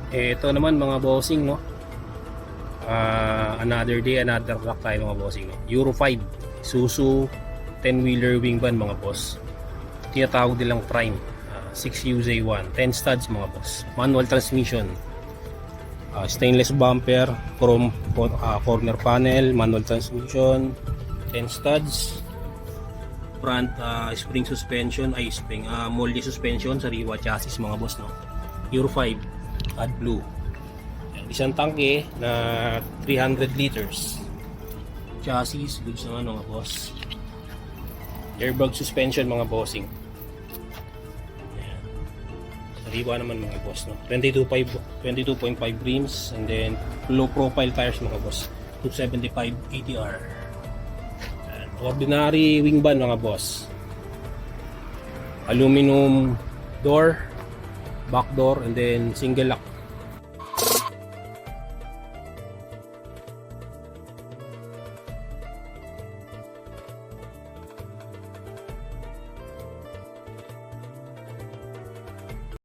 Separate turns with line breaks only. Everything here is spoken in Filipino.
Ito naman mga bossing, no? Another day, another rock tayo mga bossing, no? Euro 5 Isuzu 10-wheeler wing van mga boss. Tinatawag nilang Prime. 6UZ1, 10 studs mga boss. Manual transmission. Stainless bumper, chrome corner panel, manual transmission, 10 studs. Front spring suspension, moldy suspension, sariwa chassis mga boss, no? Euro 5 AdBlue. Isang tangke na 300 liters. Chassis, goods naman mga boss. Airbag suspension mga bossing. Ayan. Sariwa naman mga boss, no? 22.5 rims, and then low profile tires mga boss. 275 ATR. Ayan. Ordinary wing van mga boss. Aluminum door, back door, and then single lock